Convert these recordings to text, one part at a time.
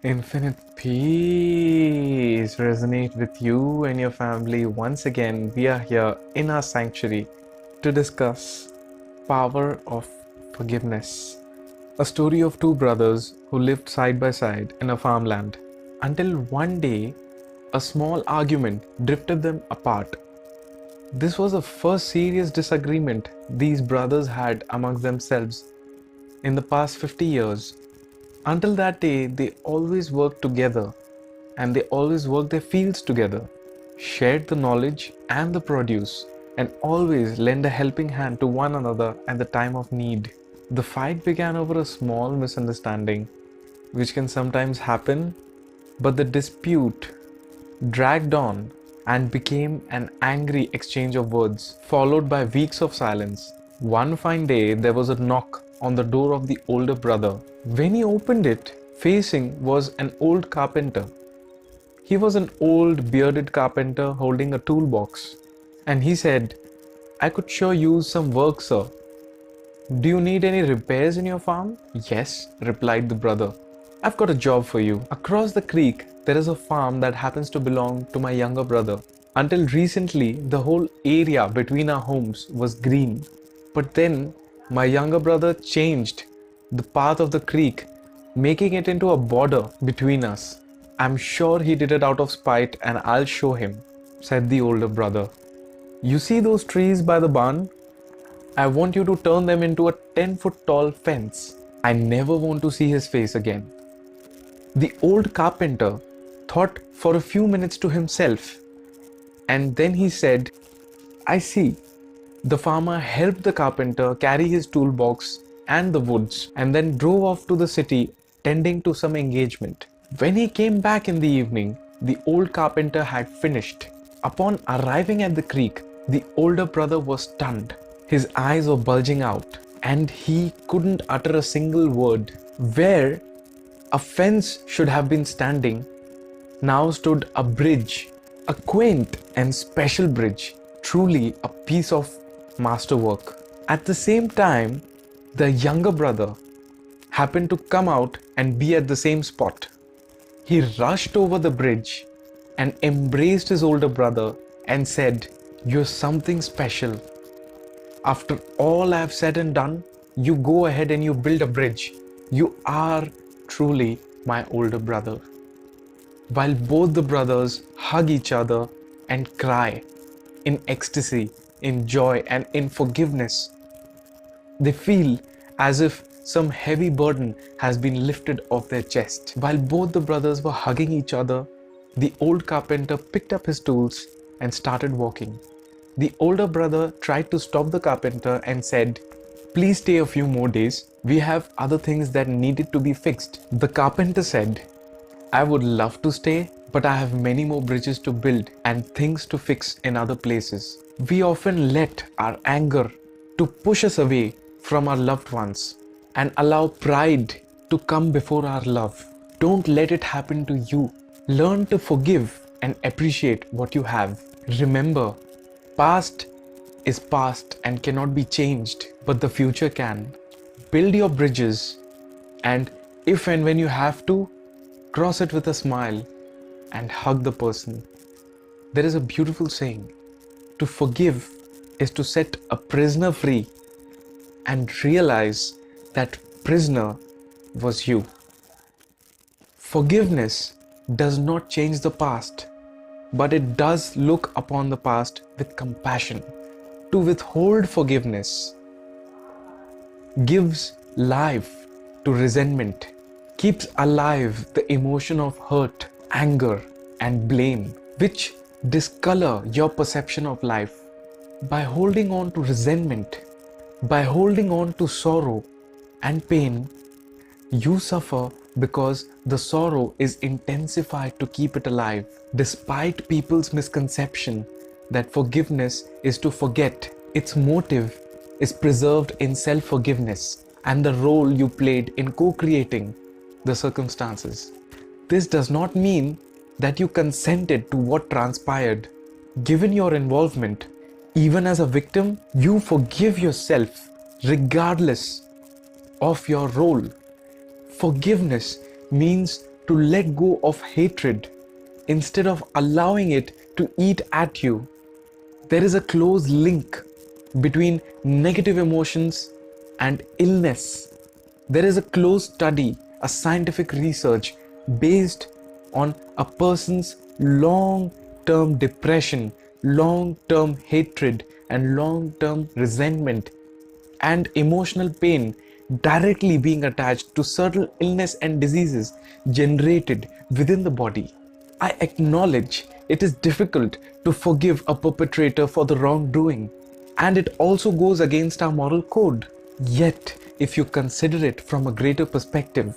Infinite peace resonate with you and your family. Once again, we are here in our sanctuary to discuss power of forgiveness. A story of two brothers who lived side by side in a farmland until one day a small argument drifted them apart. This was the first serious disagreement these brothers had amongst themselves in the past 50 years. Until that day, they always worked together and they always worked their fields together, shared the knowledge and the produce, and always lent a helping hand to one another at the time of need. The fight began over a small misunderstanding, which can sometimes happen, but the dispute dragged on and became an angry exchange of words, followed by weeks of silence. One fine day, there was a knock on the door of the older brother. When he opened it, facing was an old carpenter. He was an old bearded carpenter holding a toolbox, and he said, "I could sure use some work, sir. Do you need any repairs in your farm?" "Yes," replied the brother. "I've got a job for you. Across the creek, there is a farm that happens to belong to my younger brother. Until recently, the whole area between our homes was green. But then, my younger brother changed the path of the creek, making it into a border between us. I'm sure he did it out of spite, and I'll show him," said the older brother. "You see those trees by the barn? I want you to turn them into a 10-foot tall fence. I never want to see his face again." The old carpenter thought for a few minutes to himself, and then he said, "I see." The farmer helped the carpenter carry his toolbox and the woods and then drove off to the city tending to some engagement. When he came back in the evening, the old carpenter had finished. Upon arriving at the creek, the older brother was stunned. His eyes were bulging out and he couldn't utter a single word. Where a fence should have been standing, now stood a bridge, a quaint and special bridge, truly a piece of masterwork. At the same time, the younger brother happened to come out and be at the same spot. He rushed over the bridge and embraced his older brother and said, "You're something special. After all I've said and done, you go ahead and you build a bridge. You are truly my older brother." While both the brothers hug each other and cry in ecstasy, in joy, and in forgiveness, they feel as if some heavy burden has been lifted off their chest. While both the brothers were hugging each other, the old carpenter picked up his tools and started walking. The older brother tried to stop the carpenter and said, "Please stay a few more days. We have other things that needed to be fixed." The carpenter said, "I would love to stay, but I have many more bridges to build and things to fix in other places." We often let our anger to push us away from our loved ones and allow pride to come before our love. Don't let it happen to you. Learn to forgive and appreciate what you have. Remember, past is past and cannot be changed, but the future can. Build your bridges, and if and when you have to, cross it with a smile and hug the person. There is a beautiful saying, to forgive is to set a prisoner free and realize that prisoner was you. Forgiveness does not change the past, but it does look upon the past with compassion. To withhold forgiveness gives life to resentment, keeps alive the emotion of hurt, anger, and blame, which discolor your perception of life. By holding on to resentment, by holding on to sorrow and pain, you suffer because the sorrow is intensified to keep it alive. Despite people's misconception that forgiveness is to forget, its motive is preserved in self-forgiveness and the role you played in co-creating the circumstances. This does not mean that you consented to what transpired. Given your involvement, even as a victim, you forgive yourself regardless of your role. Forgiveness means to let go of hatred instead of allowing it to eat at you. There is a close link between negative emotions and illness. There is a close study, a scientific research based on a person's long-term depression, long-term hatred, and long-term resentment and emotional pain directly being attached to certain illness and diseases generated within the body. I acknowledge it is difficult to forgive a perpetrator for the wrongdoing, and it also goes against our moral code. Yet, if you consider it from a greater perspective,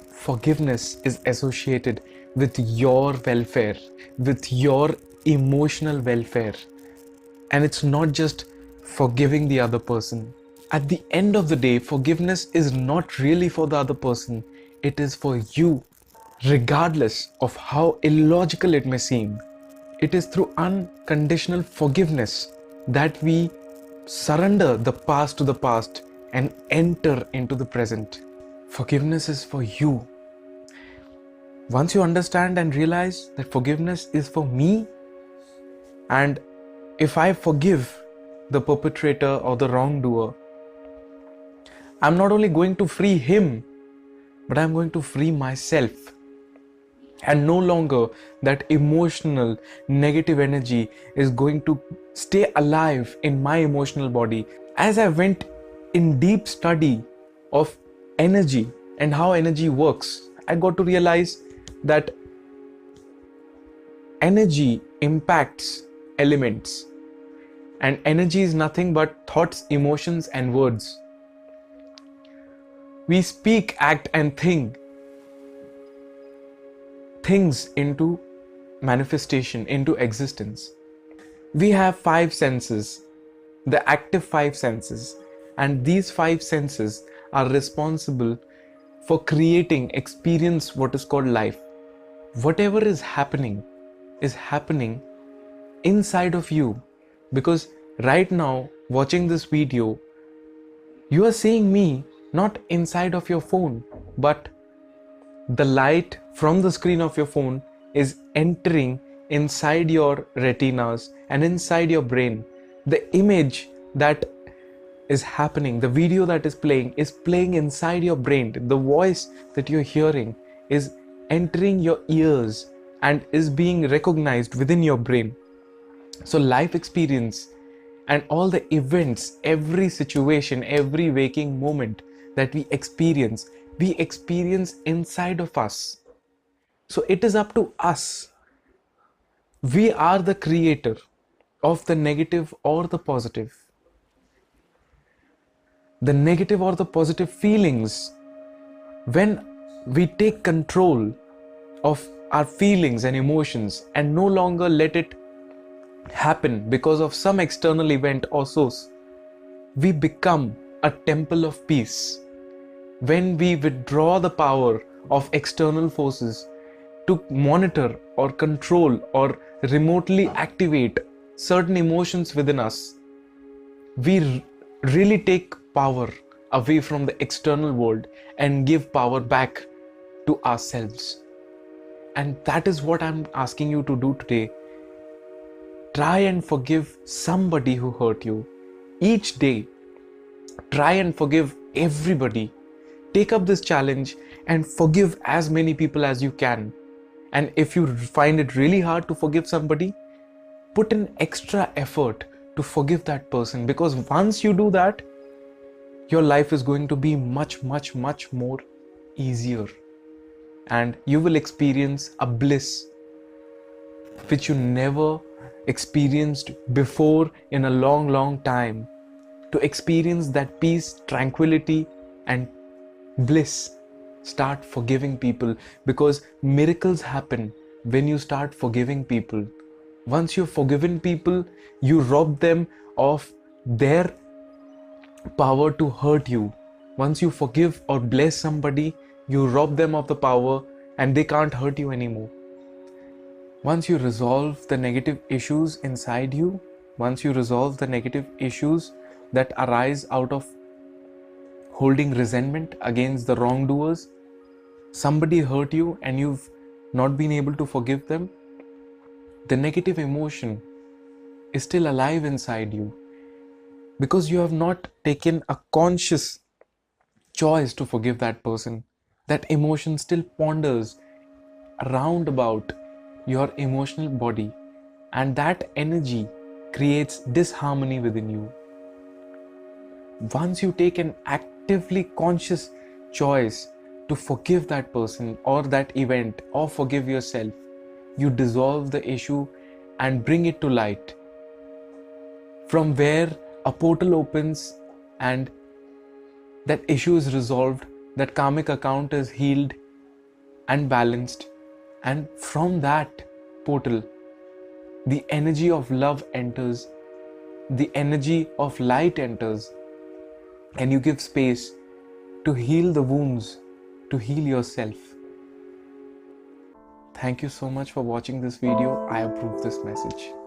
forgiveness is associated with your welfare, with your emotional welfare. And it's not just forgiving the other person. At the end of the day, forgiveness is not really for the other person, it is for you, regardless of how illogical it may seem. It is through unconditional forgiveness that we surrender the past to the past and enter into the present. Forgiveness is for you. Once you understand and realize that forgiveness is for me, and if I forgive the perpetrator or the wrongdoer, I'm not only going to free him, but I'm going to free myself. And no longer that emotional negative energy is going to stay alive in my emotional body. As I went in deep study of energy and how energy works, I got to realize that energy impacts elements, and energy is nothing but thoughts, emotions, and words. We speak, act, and think things into manifestation, into existence. We have 5 senses, the active 5 senses, and these 5 senses are responsible for creating experience what is called life. Whatever is happening inside of you, because right now watching this video, you are seeing me not inside of your phone, but the light from the screen of your phone is entering inside your retinas and inside your brain. The image that is happening, the video that is playing inside your brain. The voice that you're hearing is entering your ears and is being recognized within your brain. So life experience and all the events, every situation, every waking moment that we experience inside of us. So it is up to us. We are the creator of the negative or the positive. The negative or the positive feelings, when we take control of our feelings and emotions and no longer let it happen because of some external event or source, we become a temple of peace. When we withdraw the power of external forces to monitor or control or remotely activate certain emotions within us, we really take power away from the external world and give power back to ourselves. And that is what I'm asking you to do today. Try and forgive somebody who hurt you. Each day, try and forgive everybody. Take up this challenge and forgive as many people as you can. And if you find it really hard to forgive somebody, put in extra effort to forgive that person, because once you do that, your life is going to be much more easier, and you will experience a bliss which you never experienced before in a long time. To experience that peace, tranquility, and bliss, start forgiving people, because miracles happen when you start forgiving people. Once you've forgiven people, you rob them of their power to hurt you. Once you forgive or bless somebody, you rob them of the power and they can't hurt you anymore. Once you resolve the negative issues inside you, once you resolve the negative issues that arise out of holding resentment against the wrongdoers, somebody hurt you and you've not been able to forgive them, the negative emotion is still alive inside you because you have not taken a conscious choice to forgive that person. That emotion still ponders around about your emotional body, and that energy creates disharmony within you. Once you take an actively conscious choice to forgive that person or that event or forgive yourself, you dissolve the issue and bring it to light, from where a portal opens and that issue is resolved, that karmic account is healed and balanced, and from that portal the energy of love enters, the energy of light enters, and you give space to heal the wounds, to heal yourself. Thank you so much for watching this video. I approve this message.